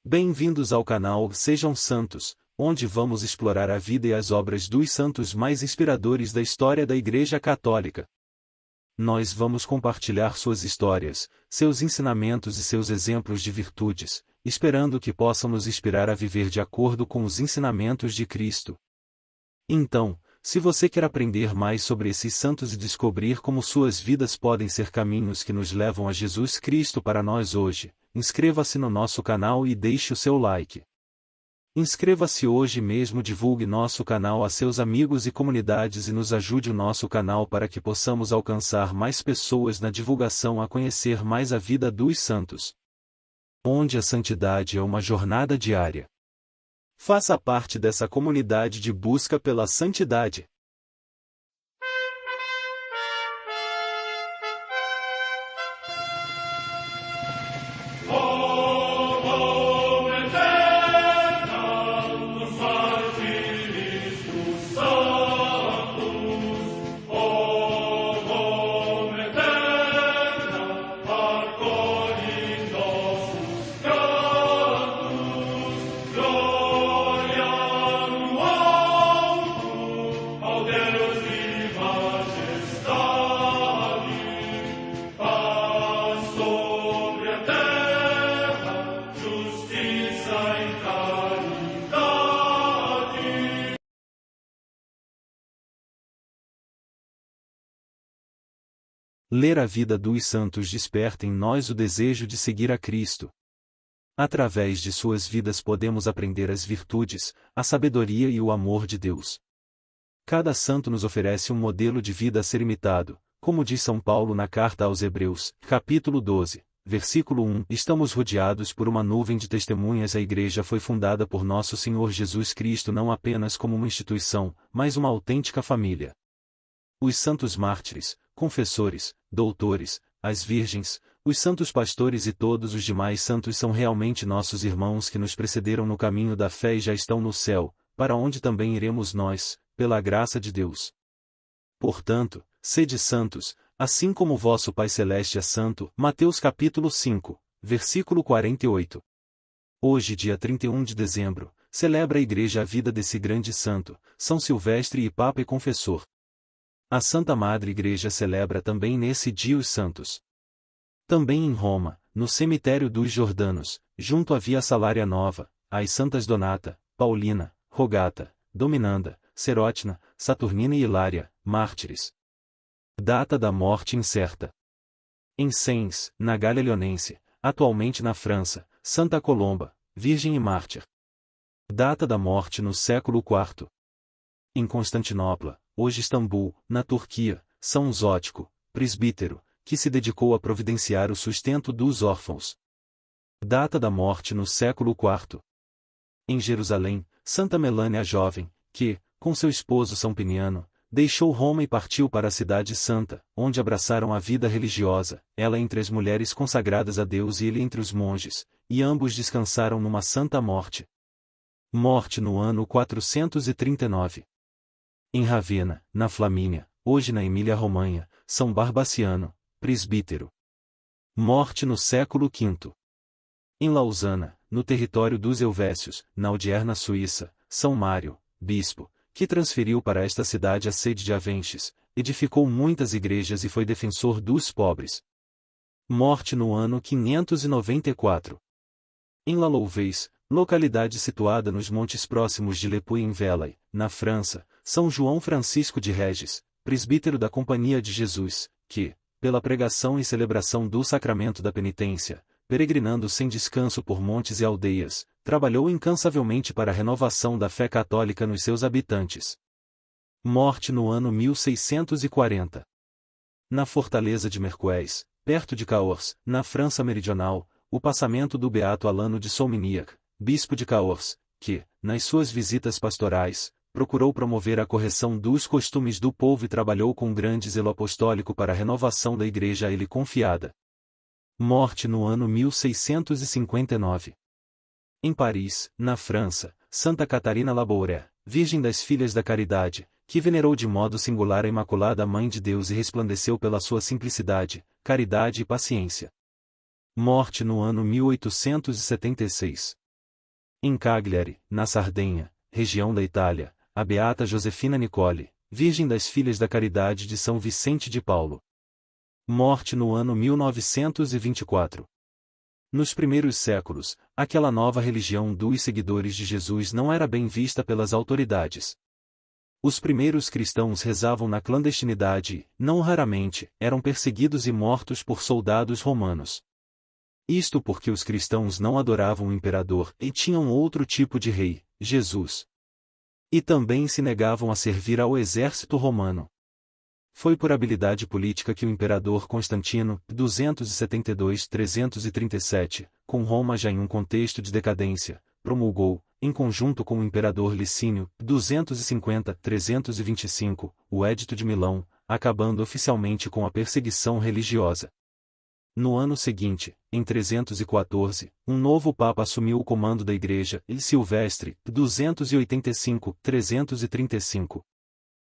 Bem-vindos ao canal Sejam Santos, onde vamos explorar a vida e as obras dos santos mais inspiradores da história da Igreja Católica. Nós vamos compartilhar suas histórias, seus ensinamentos e seus exemplos de virtudes, esperando que possam nos inspirar a viver de acordo com os ensinamentos de Cristo. Então, se você quer aprender mais sobre esses santos e descobrir como suas vidas podem ser caminhos que nos levam a Jesus Cristo para nós hoje, inscreva-se no nosso canal e deixe o seu like. Inscreva-se hoje mesmo, divulgue nosso canal a seus amigos e comunidades e nos ajude o nosso canal para que possamos alcançar mais pessoas na divulgação a conhecer mais a vida dos santos. Onde a santidade é uma jornada diária. Faça parte dessa comunidade de busca pela santidade. Ler a vida dos santos desperta em nós o desejo de seguir a Cristo. Através de suas vidas podemos aprender as virtudes, a sabedoria e o amor de Deus. Cada santo nos oferece um modelo de vida a ser imitado, como diz São Paulo na carta aos Hebreus, capítulo 12, versículo 1. Estamos rodeados por uma nuvem de testemunhas. A Igreja foi fundada por nosso Senhor Jesus Cristo não apenas como uma instituição, mas uma autêntica família. Os santos mártires, confessores, doutores, as virgens, os santos pastores e todos os demais santos são realmente nossos irmãos que nos precederam no caminho da fé e já estão no céu, para onde também iremos nós, pela graça de Deus. Portanto, sede santos, assim como vosso Pai Celeste é santo. Mateus capítulo 5, versículo 48. Hoje, dia 31 de dezembro, celebra a Igreja a vida desse grande santo, São Silvestre e Papa e Confessor. A Santa Madre Igreja celebra também nesse dia os santos. Também em Roma, no cemitério dos Jordanos, junto à Via Salária Nova, as santas Donata, Paulina, Rogata, Dominanda, Serótina, Saturnina e Hilária, mártires. Data da morte incerta. Em Sens, na Gália Leonense, atualmente na França, Santa Colomba, virgem e mártir. Data da morte no século IV. Em Constantinopla, hoje Istambul, na Turquia, São Zótico, presbítero, que se dedicou a providenciar o sustento dos órfãos. Data da morte no século IV. Em Jerusalém, Santa Melânia a Jovem, que, com seu esposo São Piniano, deixou Roma e partiu para a Cidade Santa, onde abraçaram a vida religiosa, ela entre as mulheres consagradas a Deus e ele entre os monges, e ambos descansaram numa santa morte. Morte no ano 439. Em Ravenna, na Flamínia, hoje na Emília-Romanha, São Barbaciano, presbítero. Morte no século V. Em Lausana, no território dos Helvécios, na Odierna Suíça, São Mário, bispo, que transferiu para esta cidade a sede de Avenches, edificou muitas igrejas e foi defensor dos pobres. Morte no ano 594. Em La Louveuse, localidade situada nos montes próximos de Le Puy-en-Velay, na França, São João Francisco de Regis, presbítero da Companhia de Jesus, que, pela pregação e celebração do sacramento da penitência, peregrinando sem descanso por montes e aldeias, trabalhou incansavelmente para a renovação da fé católica nos seus habitantes. Morte no ano 1640. Na fortaleza de Mercoés, perto de Cahors, na França meridional, o passamento do beato Alano de Souminiac, bispo de Cahors, que, nas suas visitas pastorais, procurou promover a correção dos costumes do povo e trabalhou com grande zelo apostólico para a renovação da Igreja a ele confiada. Morte no ano 1659. Em Paris, na França, Santa Catarina Labouré, Virgem das Filhas da Caridade, que venerou de modo singular a Imaculada Mãe de Deus e resplandeceu pela sua simplicidade, caridade e paciência. Morte no ano 1876. Em Cagliari, na Sardenha, região da Itália, a beata Josefina Nicole, Virgem das Filhas da Caridade de São Vicente de Paulo. Morte no ano 1924. Nos primeiros séculos, aquela nova religião dos seguidores de Jesus não era bem vista pelas autoridades. Os primeiros cristãos rezavam na clandestinidade e, não raramente, eram perseguidos e mortos por soldados romanos. Isto porque os cristãos não adoravam o imperador e tinham outro tipo de rei, Jesus. E também se negavam a servir ao exército romano. Foi por habilidade política que o imperador Constantino, 272-337, com Roma já em um contexto de decadência, promulgou, em conjunto com o imperador Licínio, 250-325, o Edito de Milão, acabando oficialmente com a perseguição religiosa. No ano seguinte, em 314, um novo papa assumiu o comando da Igreja, Silvestre, 285-335.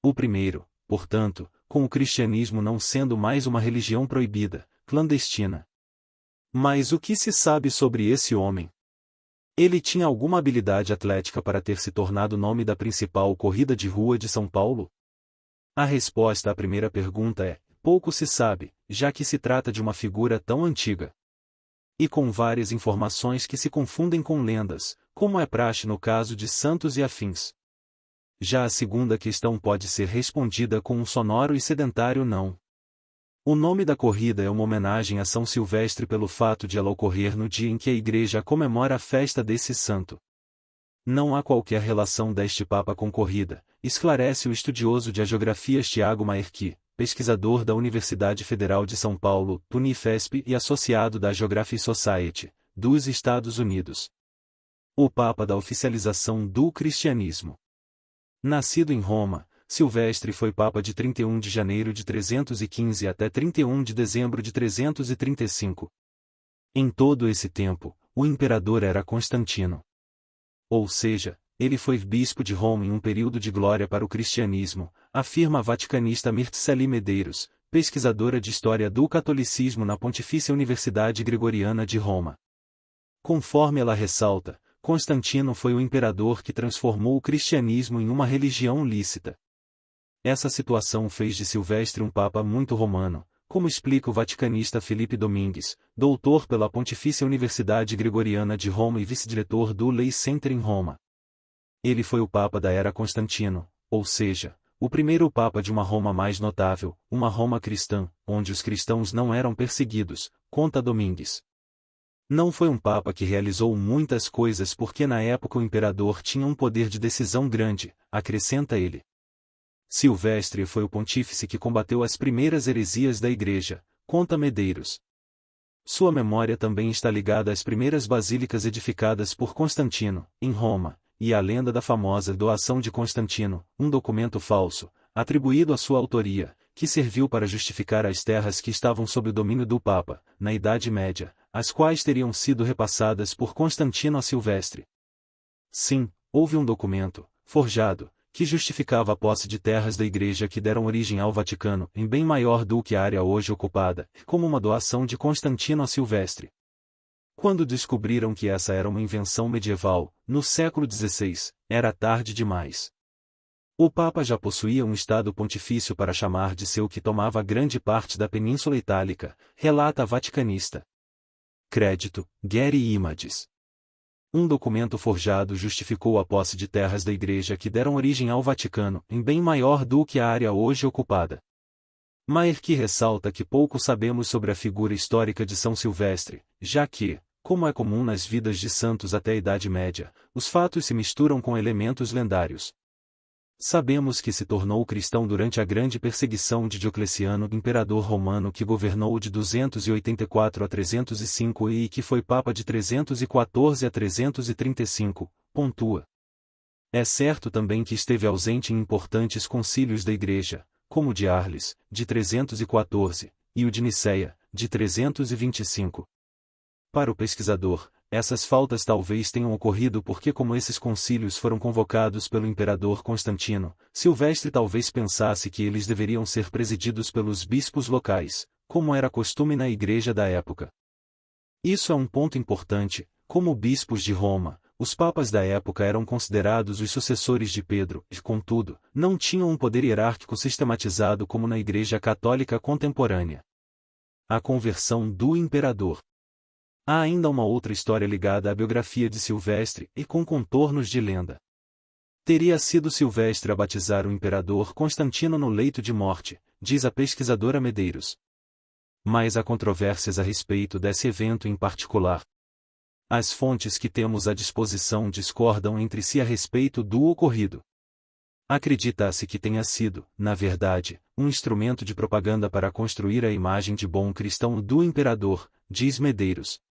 O primeiro, portanto, com o cristianismo não sendo mais uma religião proibida, clandestina. Mas o que se sabe sobre esse homem? Ele tinha alguma habilidade atlética para ter se tornado nome da principal corrida de rua de São Paulo? A resposta à primeira pergunta é: pouco se sabe, já que se trata de uma figura tão antiga. E com várias informações que se confundem com lendas, como é praxe no caso de santos e afins. Já a segunda questão pode ser respondida com um sonoro e sedentário não. O nome da corrida é uma homenagem a São Silvestre pelo fato de ela ocorrer no dia em que a Igreja comemora a festa desse santo. Não há qualquer relação deste Papa com corrida, esclarece o estudioso de agiografias Tiago Maerki, pesquisador da Universidade Federal de São Paulo, Unifesp e associado da Geographic Society, dos Estados Unidos. O Papa da oficialização do cristianismo. Nascido em Roma, Silvestre foi Papa de 31 de janeiro de 315 até 31 de dezembro de 335. Em todo esse tempo, o imperador era Constantino. Ou seja, ele foi bispo de Roma em um período de glória para o cristianismo, afirma a vaticanista Mircea Medeiros, pesquisadora de História do Catolicismo na Pontifícia Universidade Gregoriana de Roma. Conforme ela ressalta, Constantino foi o imperador que transformou o cristianismo em uma religião lícita. Essa situação fez de Silvestre um papa muito romano, como explica o vaticanista Felipe Domingues, doutor pela Pontifícia Universidade Gregoriana de Roma e vice-diretor do Lay Center em Roma. Ele foi o papa da era Constantino, ou seja, o primeiro papa de uma Roma mais notável, uma Roma cristã, onde os cristãos não eram perseguidos, conta Domingues. Não foi um papa que realizou muitas coisas porque na época o imperador tinha um poder de decisão grande, acrescenta ele. Silvestre foi o pontífice que combateu as primeiras heresias da Igreja, conta Medeiros. Sua memória também está ligada às primeiras basílicas edificadas por Constantino, em Roma, e à lenda da famosa doação de Constantino, um documento falso, atribuído à sua autoria, que serviu para justificar as terras que estavam sob o domínio do Papa, na Idade Média, as quais teriam sido repassadas por Constantino a Silvestre. Sim, houve um documento, forjado, que justificava a posse de terras da Igreja que deram origem ao Vaticano, em bem maior do que a área hoje ocupada, como uma doação de Constantino a Silvestre. Quando descobriram que essa era uma invenção medieval, no século XVI, era tarde demais. O Papa já possuía um estado pontifício para chamar de seu que tomava grande parte da Península Itálica, relata a vaticanista. Crédito, Gary Images. Um documento forjado justificou a posse de terras da Igreja que deram origem ao Vaticano, em bem maior do que a área hoje ocupada. Maerki ressalta que pouco sabemos sobre a figura histórica de São Silvestre, já que, como é comum nas vidas de santos até a Idade Média, os fatos se misturam com elementos lendários. Sabemos que se tornou cristão durante a grande perseguição de Diocleciano, imperador romano que governou de 284 a 305 e que foi papa de 314 a 335, pontua. É certo também que esteve ausente em importantes concílios da Igreja, como o de Arles, de 314, e o de Niceia, de 325. Para o pesquisador, essas faltas talvez tenham ocorrido porque como esses concílios foram convocados pelo imperador Constantino, Silvestre talvez pensasse que eles deveriam ser presididos pelos bispos locais, como era costume na Igreja da época. Isso é um ponto importante, como bispos de Roma, Os papas da época eram considerados os sucessores de Pedro e, contudo, não tinham um poder hierárquico sistematizado como na Igreja Católica contemporânea. A conversão do imperador. Há ainda uma outra história ligada à biografia de Silvestre e com contornos de lenda. Teria sido Silvestre a batizar o imperador Constantino no leito de morte, diz a pesquisadora Medeiros. Mas há controvérsias a respeito desse evento em particular. As fontes que temos à disposição discordam entre si a respeito do ocorrido. Acredita-se que tenha sido, na verdade, um instrumento de propaganda para construir a imagem de bom cristão do imperador, diz Medeiros.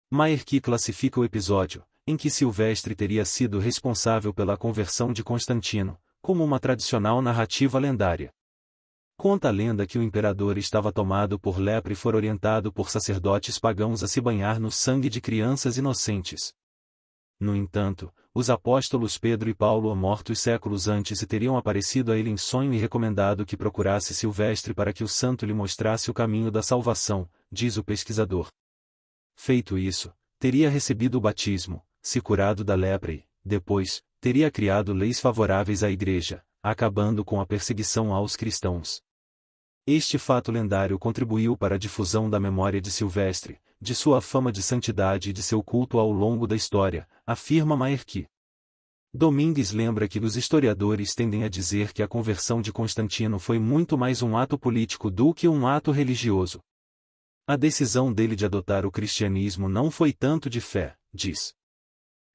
Maerki classifica o episódio, em que Silvestre teria sido responsável pela conversão de Constantino, como uma tradicional narrativa lendária. Conta a lenda que o imperador estava tomado por lepra e foi orientado por sacerdotes pagãos a se banhar no sangue de crianças inocentes. No entanto, os apóstolos Pedro e Paulo, mortos séculos antes, teriam aparecido a ele em sonho e recomendado que procurasse Silvestre para que o santo lhe mostrasse o caminho da salvação, diz o pesquisador. Feito isso, teria recebido o batismo, se curado da lepra e, depois, teria criado leis favoráveis à Igreja, acabando com a perseguição aos cristãos. Este fato lendário contribuiu para a difusão da memória de Silvestre, de sua fama de santidade e de seu culto ao longo da história, afirma Maerki. Domingues lembra que os historiadores tendem a dizer que a conversão de Constantino foi muito mais um ato político do que um ato religioso. A decisão dele de adotar o cristianismo não foi tanto de fé, diz.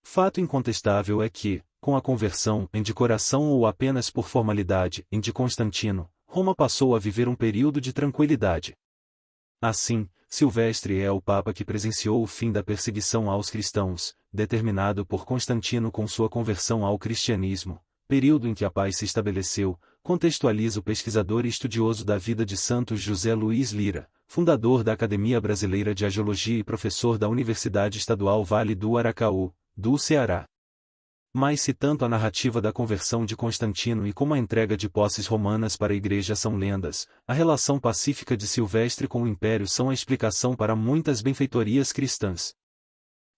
Fato incontestável é que, com a conversão, de coração ou apenas por formalidade, de Constantino, Roma passou a viver um período de tranquilidade. Assim, Silvestre é o Papa que presenciou o fim da perseguição aos cristãos, determinado por Constantino com sua conversão ao cristianismo, período em que a paz se estabeleceu, contextualiza o pesquisador e estudioso da vida de Santos José Luiz Lira, fundador da Academia Brasileira de Agiologia e professor da Universidade Estadual Vale do Aracaú, do Ceará. Mas se tanto a narrativa da conversão de Constantino e como a entrega de posses romanas para a Igreja são lendas, a relação pacífica de Silvestre com o Império são a explicação para muitas benfeitorias cristãs.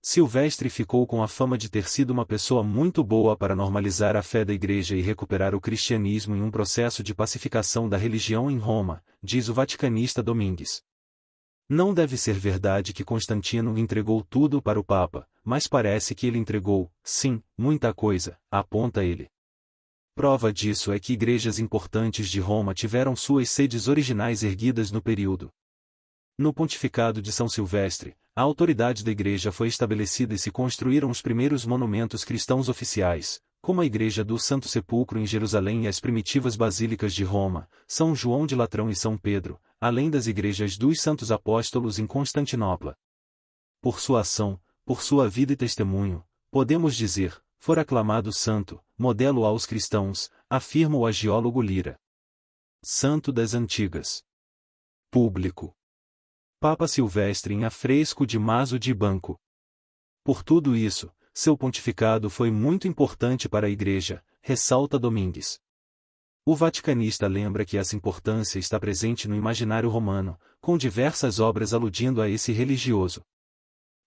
Silvestre ficou com a fama de ter sido uma pessoa muito boa para normalizar a fé da Igreja e recuperar o cristianismo em um processo de pacificação da religião em Roma, diz o vaticanista Domingues. Não deve ser verdade que Constantino entregou tudo para o Papa, mas parece que ele entregou, sim, muita coisa, aponta ele. Prova disso é que igrejas importantes de Roma tiveram suas sedes originais erguidas no período. No pontificado de São Silvestre, a autoridade da Igreja foi estabelecida e se construíram os primeiros monumentos cristãos oficiais, como a Igreja do Santo Sepulcro em Jerusalém e as primitivas basílicas de Roma, São João de Latrão e São Pedro, além das igrejas dos Santos Apóstolos em Constantinopla. Por sua ação, por sua vida e testemunho, podemos dizer, for aclamado santo, modelo aos cristãos, afirma o agiólogo Lira. Santo das Antigas. Público. Papa Silvestre em afresco de Maso de Banco. Por tudo isso, seu pontificado foi muito importante para a Igreja, ressalta Domingues. O vaticanista lembra que essa importância está presente no imaginário romano, com diversas obras aludindo a esse religioso.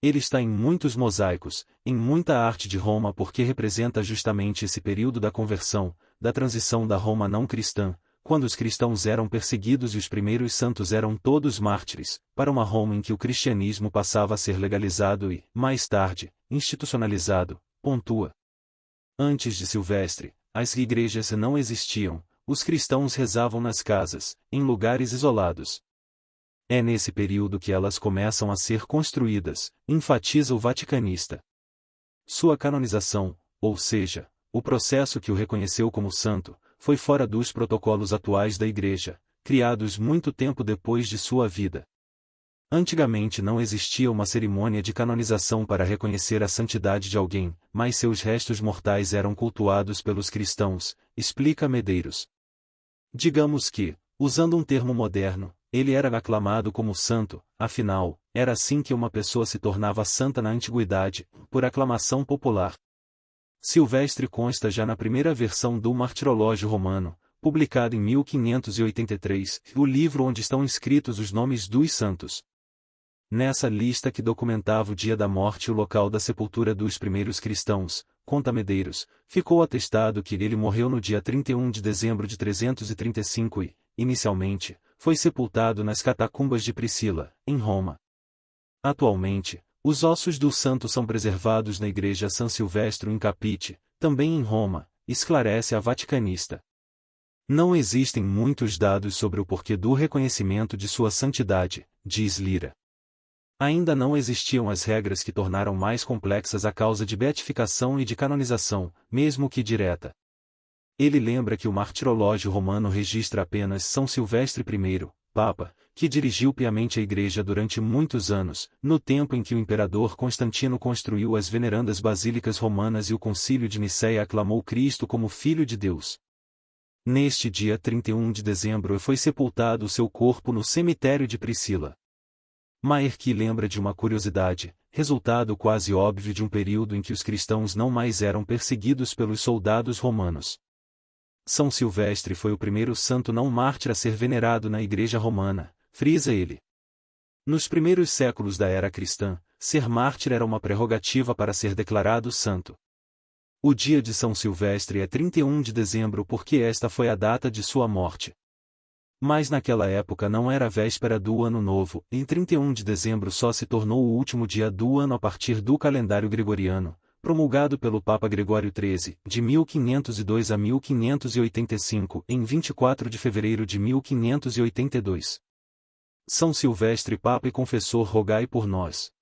Ele está em muitos mosaicos, em muita arte de Roma porque representa justamente esse período da conversão, da transição da Roma não cristã, quando os cristãos eram perseguidos e os primeiros santos eram todos mártires, para uma Roma em que o cristianismo passava a ser legalizado e, mais tarde, institucionalizado, pontua. Antes de Silvestre, as igrejas não existiam, os cristãos rezavam nas casas, em lugares isolados. É nesse período que elas começam a ser construídas, enfatiza o vaticanista. Sua canonização, ou seja, o processo que o reconheceu como santo, foi fora dos protocolos atuais da Igreja, criados muito tempo depois de sua vida. Antigamente não existia uma cerimônia de canonização para reconhecer a santidade de alguém, mas seus restos mortais eram cultuados pelos cristãos, explica Medeiros. Digamos que, usando um termo moderno, ele era aclamado como santo, afinal, era assim que uma pessoa se tornava santa na antiguidade, por aclamação popular. Silvestre consta já na primeira versão do Martirológio Romano, publicado em 1583, o livro onde estão inscritos os nomes dos santos. nessa lista que documentava o dia da morte e o local da sepultura dos primeiros cristãos, conta Medeiros, ficou atestado que ele morreu no dia 31 de dezembro de 335 e, inicialmente, foi sepultado nas catacumbas de Priscila, em Roma. Atualmente, os ossos do santo são preservados na Igreja San Silvestro in Capite, também em Roma, esclarece a vaticanista. Não existem muitos dados sobre o porquê do reconhecimento de sua santidade, diz Lira. Ainda não existiam as regras que tornaram mais complexas a causa de beatificação e de canonização, mesmo que direta. Ele lembra que o martirológio romano registra apenas São Silvestre I, Papa, que dirigiu piamente a Igreja durante muitos anos, no tempo em que o imperador Constantino construiu as venerandas basílicas romanas e o Concílio de Nicéia aclamou Cristo como Filho de Deus. Neste dia 31 de dezembro foi sepultado o seu corpo no cemitério de Priscila. Maerki lembra de uma curiosidade, resultado quase óbvio de um período em que os cristãos não mais eram perseguidos pelos soldados romanos. São Silvestre foi o primeiro santo não mártir a ser venerado na Igreja Romana, frisa ele. Nos primeiros séculos da era cristã, ser mártir era uma prerrogativa para ser declarado santo. O dia de São Silvestre é 31 de dezembro porque esta foi a data de sua morte. Mas naquela época não era a véspera do Ano Novo, em 31 de dezembro só se tornou o último dia do ano a partir do calendário gregoriano, promulgado pelo Papa Gregório XIII, de 1502 a 1585, em 24 de fevereiro de 1582. São Silvestre Papa e Confessor, rogai por nós.